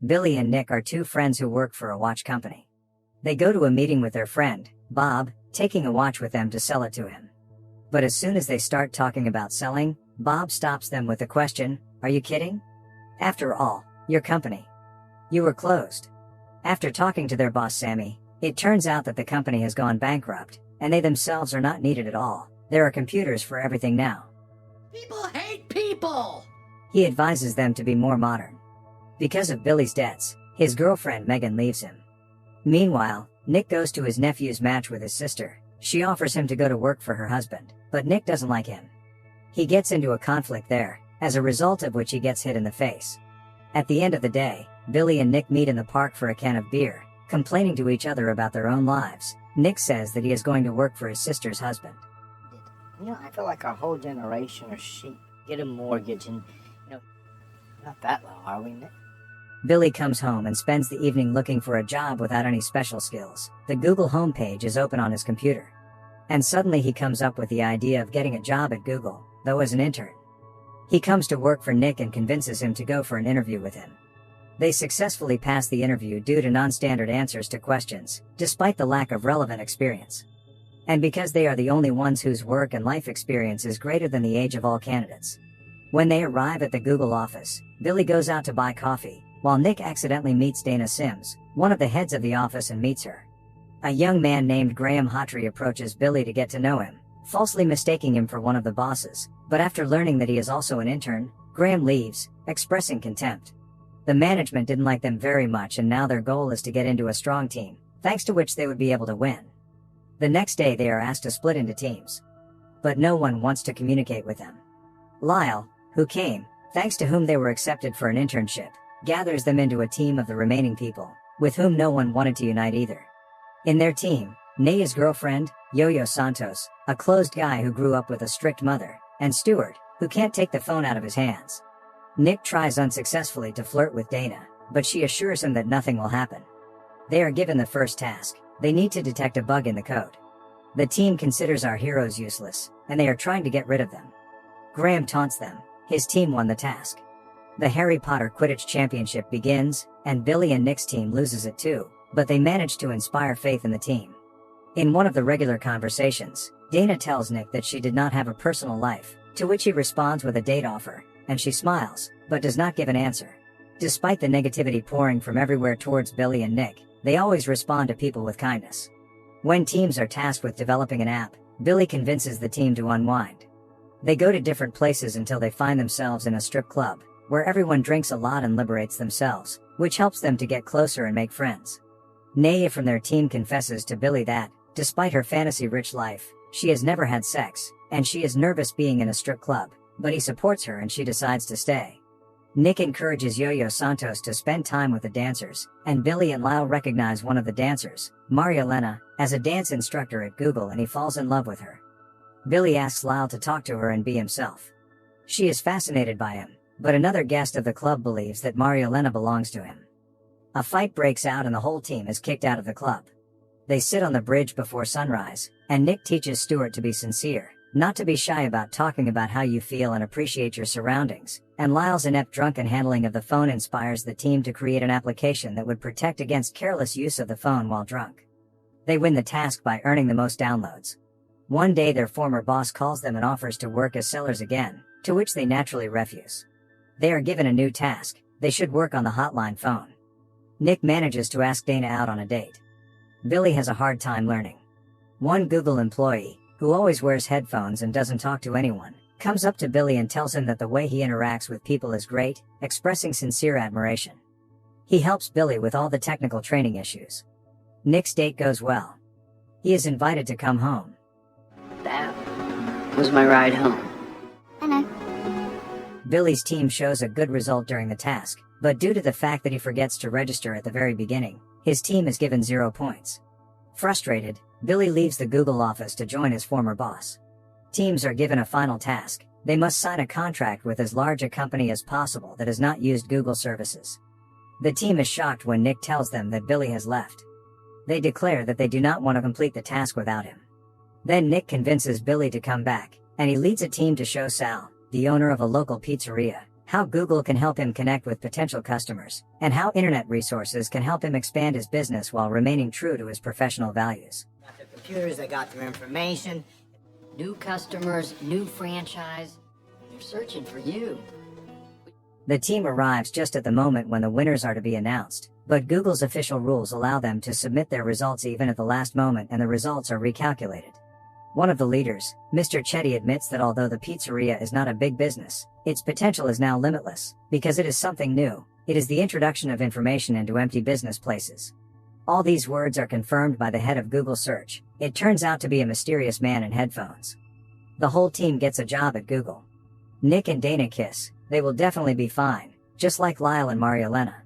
Billy and Nick are two friends who work for a watch company. They go to a meeting with their friend, Bob, taking a watch with them to sell it to him. But as soon as they start talking about selling, Bob stops them with the question, "Are you kidding? After all, your company. You were closed." After talking to their boss Sammy, it turns out that the company has gone bankrupt, and they themselves are not needed at all. There are computers for everything now. People hate people! He advises them to be more modern. Because of Billy's debts, his girlfriend Megan leaves him. Meanwhile, Nick goes to his nephew's match with his sister. She offers him to go to work for her husband, but Nick doesn't like him. He gets into a conflict there, as a result of which he gets hit in the face. At the end of the day, Billy and Nick meet in the park for a can of beer, complaining to each other about their own lives. Nick says that he is going to work for his sister's husband. I feel like our whole generation are sheep. Get a mortgage and, not that low, are we, Nick? Billy comes home and spends the evening looking for a job without any special skills. The Google homepage is open on his computer. And suddenly he comes up with the idea of getting a job at Google, though as an intern. He comes to work for Nick and convinces him to go for an interview with him. They successfully pass the interview due to non-standard answers to questions, despite the lack of relevant experience. And because they are the only ones whose work and life experience is greater than the age of all candidates. When they arrive at the Google office, Billy goes out to buy coffee, while Nick accidentally meets Dana Sims, one of the heads of the office, and meets her. A young man named Graham Hawtrey approaches Billy to get to know him, falsely mistaking him for one of the bosses, but after learning that he is also an intern, Graham leaves, expressing contempt. The management didn't like them very much, and now their goal is to get into a strong team, thanks to which they would be able to win. The next day they are asked to split into teams. But no one wants to communicate with them. Lyle, who came, thanks to whom they were accepted for an internship, gathers them into a team of the remaining people, with whom no one wanted to unite either. In their team, Naya's girlfriend, Yo-Yo Santos, a closed guy who grew up with a strict mother, and Stuart, who can't take the phone out of his hands. Nick tries unsuccessfully to flirt with Dana, but she assures him that nothing will happen. They are given the first task. They need to detect a bug in the code. The team considers our heroes useless, and they are trying to get rid of them. Graham taunts them. His team won the task. The Harry Potter Quidditch Championship begins, and Billy and Nick's team loses it too, but they manage to inspire faith in the team. In one of the regular conversations, Dana tells Nick that she did not have a personal life, to which he responds with a date offer, and she smiles, but does not give an answer. Despite the negativity pouring from everywhere towards Billy and Nick, they always respond to people with kindness. When teams are tasked with developing an app, Billy convinces the team to unwind. They go to different places until they find themselves in a strip club, where everyone drinks a lot and liberates themselves, which helps them to get closer and make friends. Naya from their team confesses to Billy that, despite her fantasy-rich life, she has never had sex, and she is nervous being in a strip club, but he supports her and she decides to stay. Nick encourages Yo-Yo Santos to spend time with the dancers, and Billy and Lyle recognize one of the dancers, Marielena, as a dance instructor at Google, and he falls in love with her. Billy asks Lyle to talk to her and be himself. She is fascinated by him, but another guest of the club believes that Marielena belongs to him. A fight breaks out and the whole team is kicked out of the club. They sit on the bridge before sunrise, and Nick teaches Stuart to be sincere, not to be shy about talking about how you feel and appreciate your surroundings, and Lyle's inept drunken handling of the phone inspires the team to create an application that would protect against careless use of the phone while drunk. They win the task by earning the most downloads. One day their former boss calls them and offers to work as sellers again, to which they naturally refuse. They are given a new task. They should work on the hotline phone. Nick manages to ask Dana out on a date. Billy has a hard time learning. One Google employee, who always wears headphones and doesn't talk to anyone, comes up to Billy and tells him that the way he interacts with people is great, expressing sincere admiration. He helps Billy with all the technical training issues. Nick's date goes well. He is invited to come home. That was my ride home. I know. Billy's team shows a good result during the task, but due to the fact that he forgets to register at the very beginning, his team is given 0 points. Frustrated, Billy leaves the Google office to join his former boss. Teams are given a final task. They must sign a contract with as large a company as possible that has not used Google services. The team is shocked when Nick tells them that Billy has left. They declare that they do not want to complete the task without him. Then Nick convinces Billy to come back, and he leads a team to show Sal, the owner of a local pizzeria, how Google can help him connect with potential customers, and how internet resources can help him expand his business while remaining true to his professional values. Got their computers, they got their information. New customers, new franchise. They're searching for you. The team arrives just at the moment when the winners are to be announced, but Google's official rules allow them to submit their results even at the last moment, and the results are recalculated. One of the leaders, Mr. Chetty, admits that although the pizzeria is not a big business, its potential is now limitless, because it is something new. It is the introduction of information into empty business places. All these words are confirmed by the head of Google Search. It turns out to be a mysterious man in headphones. The whole team gets a job at Google. Nick and Dana kiss. They will definitely be fine, just like Lyle and Marielena.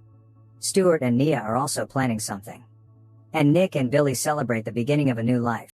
Stuart and Nia are also planning something. And Nick and Billy celebrate the beginning of a new life.